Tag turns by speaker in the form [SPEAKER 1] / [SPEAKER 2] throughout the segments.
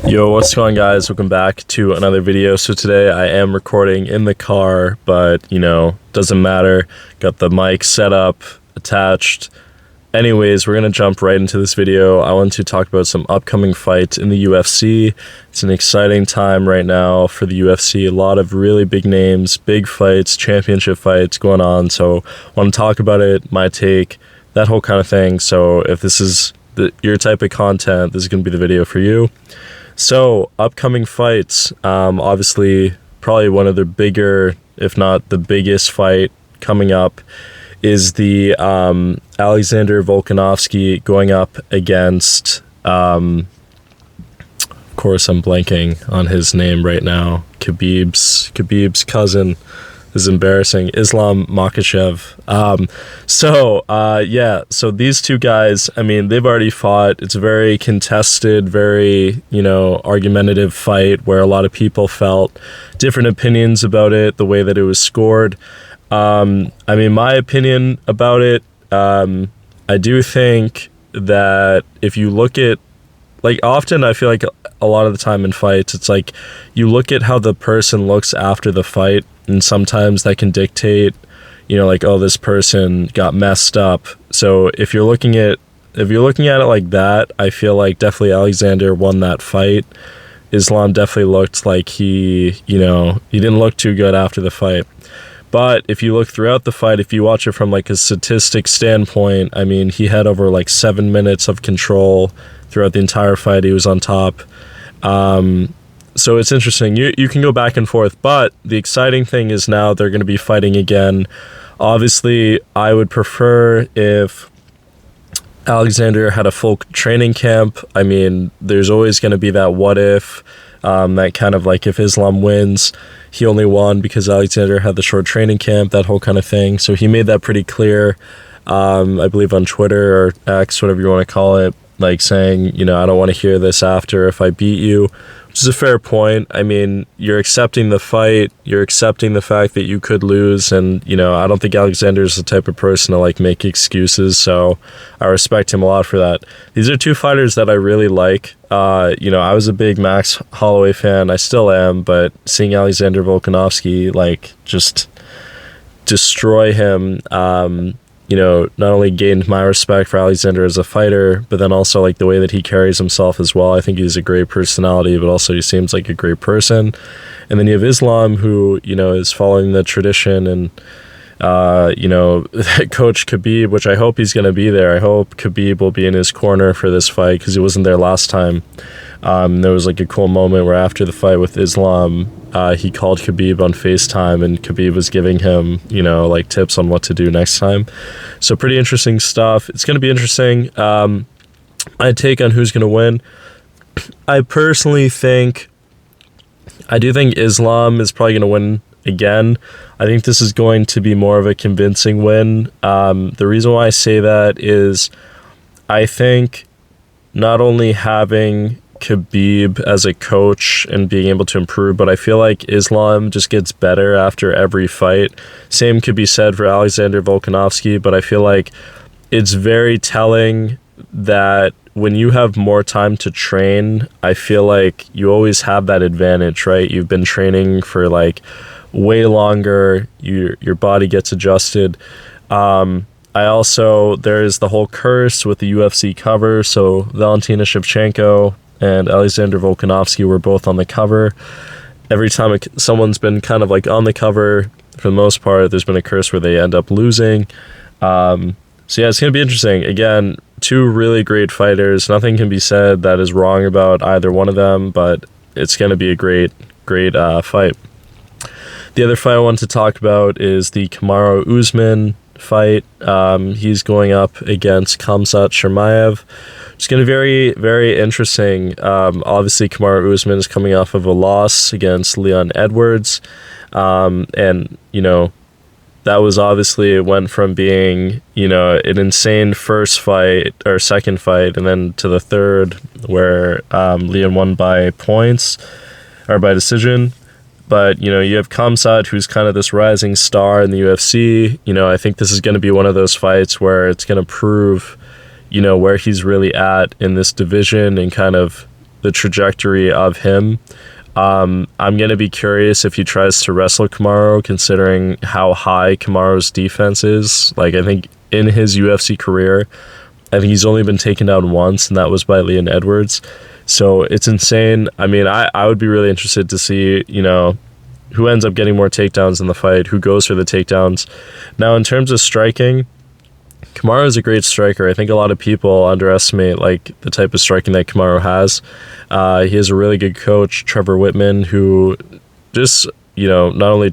[SPEAKER 1] Yo, what's going on, guys? Welcome back to another video. So today I am recording in the car, but doesn't matter. Got the mic set up, attached. Anyways, we're gonna jump right into this video. I want to talk about some upcoming fights in the UFC. It's an exciting time right now for the UFC. A lot of really big names, big fights, championship fights going on. So I want to talk about it, my take, that whole kind of thing. So if this is your type of content, this is gonna be the video for you. So, upcoming fights, obviously probably one of the bigger, if not the biggest fight coming up is the Alexander Volkanovski going up against, of course I'm blanking on his name right now, Khabib's cousin. Is embarrassing. Islam Makhachev. So these two guys, they've already fought. It's a very contested, very, argumentative fight where a lot of people felt different opinions about it, the way that it was scored. My opinion about it, I do think that if you look at, often I feel like a lot of the time in fights, it's like you look at how the person looks after the fight, and sometimes that can dictate, this person got messed up. So if you're looking at it like that, I feel like definitely Alexander won that fight. Islam definitely looked like he didn't look too good after the fight. But if you look throughout the fight, if you watch it from a statistic standpoint, he had over 7 minutes of control throughout the entire fight. He was on top. So it's interesting. You can go back and forth, but the exciting thing is now they're going to be fighting again. Obviously, I would prefer if Alexander had a full training camp. There's always going to be that what if, that kind of if Islam wins, he only won because Alexander had the short training camp, that whole kind of thing. So he made that pretty clear, I believe on Twitter or X, whatever you want to call it, saying, I don't want to hear this after if I beat you, which is a fair point. You're accepting the fight, you're accepting the fact that you could lose, and, I don't think Alexander's the type of person to make excuses, so I respect him a lot for that. These are two fighters that I really like. I was a big Max Holloway fan, I still am, but seeing Alexander Volkanovski, just destroy him, not only gained my respect for Alexander as a fighter, but then also the way that he carries himself as well. I think he's a great personality, but also he seems like a great person. And then you have Islam, who, is following the tradition, and, Coach Khabib, which I hope he's going to be there. I hope Khabib will be in his corner for this fight because he wasn't there last time. There was a cool moment where after the fight with Islam, he called Khabib on FaceTime, and Khabib was giving him, tips on what to do next time. So pretty interesting stuff. It's going to be interesting. My take on who's going to win. I personally think Islam is probably going to win again. I think this is going to be more of a convincing win. The reason why I say that is I think not only having Khabib as a coach and being able to improve, but I feel like Islam just gets better after every fight. Same could be said for Alexander Volkanovski, but I feel like it's very telling that when you have more time to train, I feel like you always have that advantage, right? You've been training for way longer, your body gets adjusted. There's the whole curse with the UFC cover, so Valentina Shevchenko and Alexander Volkanovski were both on the cover. Every time someone's been kind of on the cover, for the most part, there's been a curse where they end up losing. It's going to be interesting. Again, two really great fighters. Nothing can be said that is wrong about either one of them, but it's going to be a great fight. The other fight I want to talk about is the Kamaru Usman fight. He's going up against Khamzat Chimaev. It's going to be very, very interesting. Obviously, Kamaru Usman is coming off of a loss against Leon Edwards. That was obviously, it went from being, an insane first fight or second fight, and then to the third where Leon won by points or by decision. But, you have Khamzat, who's kind of this rising star in the UFC. I think this is going to be one of those fights where it's going to prove, where he's really at in this division and kind of the trajectory of him. I'm going to be curious if he tries to wrestle Kamaru, considering how high Kamaru's defense is. Like, I think in his UFC career, I think he's only been taken down once, and that was by Leon Edwards. So it's insane. I mean, I would be really interested to see, you know, who ends up getting more takedowns in the fight, who goes for the takedowns. Now, in terms of striking, Kamaru is a great striker. I think a lot of people underestimate like the type of striking that Kamaru has. He has a really good coach, Trevor Whitman, who just, you know, not only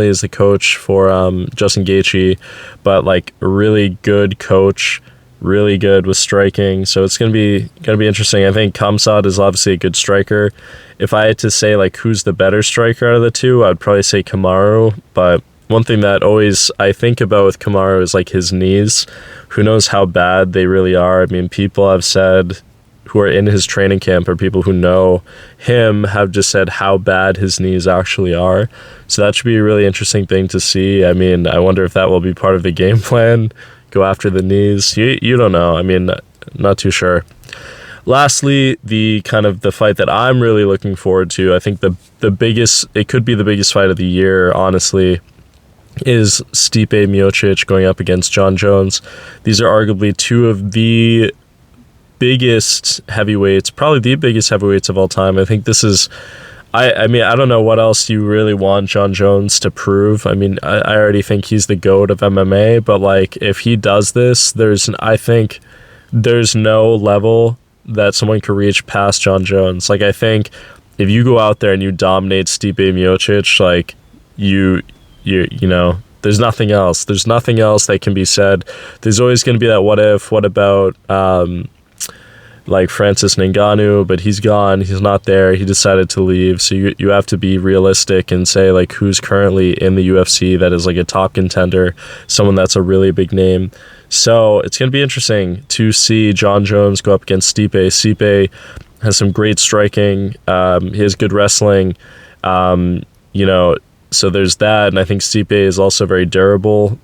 [SPEAKER 1] is the coach for Justin Gaethje, but like a really good coach, really good with striking. So it's gonna be interesting. I think Khamzat is obviously a good striker. If I had to say like who's the better striker out of the two, I'd probably say Kamaru. But one thing that always I think about with Kamaru is like his knees. Who knows how bad they really are? I mean, people have said, who are in his training camp or people who know him have just said how bad his knees actually are. So that should be a really interesting thing to see. I mean, I wonder if that will be part of the game plan. Go after the knees. You don't know. I mean, not too sure. Lastly, the fight that I'm really looking forward to, I think the biggest, it could be the biggest fight of the year, honestly, is Stipe Miocic going up against Jon Jones. These are arguably two of the biggest heavyweights, probably the biggest heavyweights of all time. I think this is, I mean, I don't know what else you really want Jon Jones to prove. I mean, I already think he's the GOAT of MMA, but like if he does this, I think there's no level that someone could reach past Jon Jones. Like I think if you go out there and you dominate Stipe Miocic, like you know, there's nothing else. There's nothing else that can be said. There's always going to be that what about like Francis Ngannou, but he's gone. He's not there. He decided to leave. So you have to be realistic and say like who's currently in the UFC that is like a top contender, someone that's a really big name. So it's going to be interesting to see Jon Jones go up against Stipe. Stipe has some great striking. He has good wrestling. You know, so there's that. And I think Stipe is also very durable.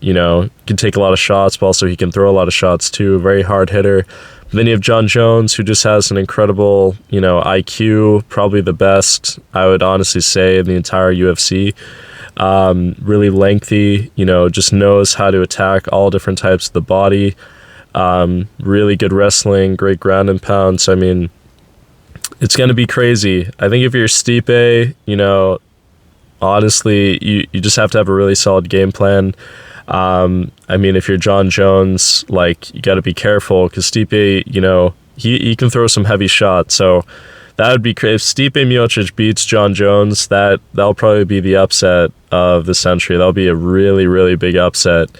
[SPEAKER 1] You know, can take a lot of shots, but also he can throw a lot of shots too. Very hard hitter. Then you have Jon Jones, who just has an incredible, you know, IQ, probably the best, I would honestly say, in the entire UFC. Really lengthy, you know, just knows how to attack all different types of the body. Really good wrestling, great ground and pound. So, I mean, it's going to be crazy. I think if you're Stipe, you know, honestly, you just have to have a really solid game plan. I mean, if you're Jon Jones, like, you got to be careful because Stipe, you know, he can throw some heavy shots. So that would be crazy. If Stipe Miocic beats Jon Jones, that'll probably be the upset of the century. That'll be a really, really big upset.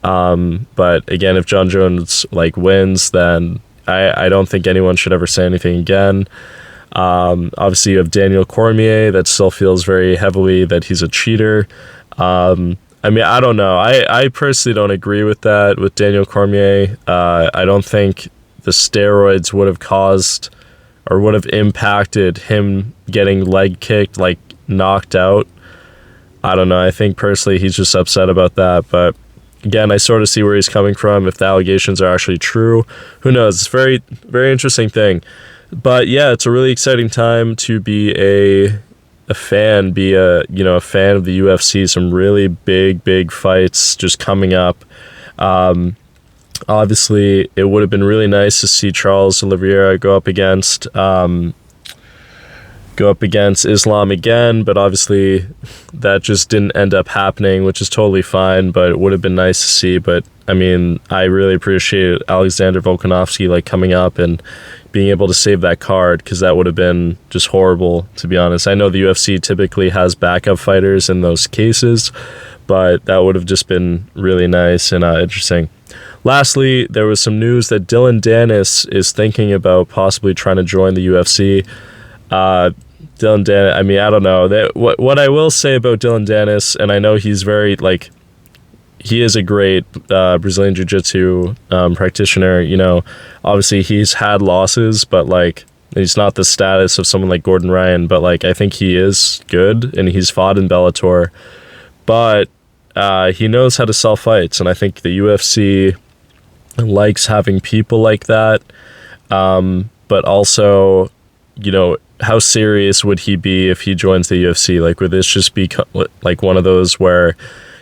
[SPEAKER 1] But again, if Jon Jones like wins, then I don't think anyone should ever say anything again. Obviously, you have Daniel Cormier that still feels very heavily that he's a cheater. I mean, I don't know. I personally don't agree with that with Daniel Cormier. I don't think the steroids would have caused or would have impacted him getting leg kicked, like knocked out. I don't know. I think personally he's just upset about that. But again, I sort of see where he's coming from. If the allegations are actually true, who knows? It's a very, very interesting thing. But yeah, it's a really exciting time to be a fan, a fan of the UFC. Some really big fights just coming up. Obviously, it would have been really nice to see Charles Oliveira go up against Islam again, but obviously that just didn't end up happening, which is totally fine, but it would have been nice to see. But I mean, I really appreciate Alexander Volkanovski like coming up and being able to save that card, because that would have been just horrible, to be honest. I know the UFC typically has backup fighters in those cases, but that would have just been really nice and interesting. Lastly, there was some news that Dylan Dennis is thinking about possibly trying to join the UFC. Dylan Dennis, I mean, I don't know. What I will say about Dylan Dennis, and I know he's very, like, he is a great Brazilian Jiu-Jitsu practitioner. You know, obviously he's had losses, but, like, he's not the status of someone like Gordon Ryan, but, like, I think he is good, and he's fought in Bellator. But he knows how to sell fights, and I think the UFC likes having people like that. But but also, how serious would he be if he joins the UFC? Like, would this just be like one of those where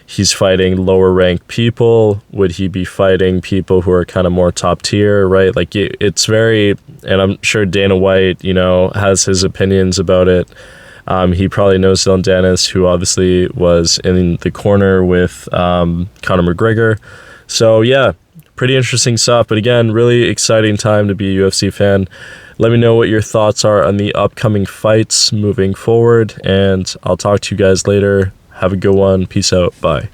[SPEAKER 1] he's fighting lower ranked people? Would he be fighting people who are kind of more top tier, right? Like, it's very, and I'm sure Dana White, has his opinions about it. He probably knows Dylan Dennis, who obviously was in the corner with Conor McGregor. So yeah, pretty interesting stuff. But again, really exciting time to be a UFC fan. Let me know what your thoughts are on the upcoming fights moving forward, and I'll talk to you guys later. Have a good one. Peace out. Bye.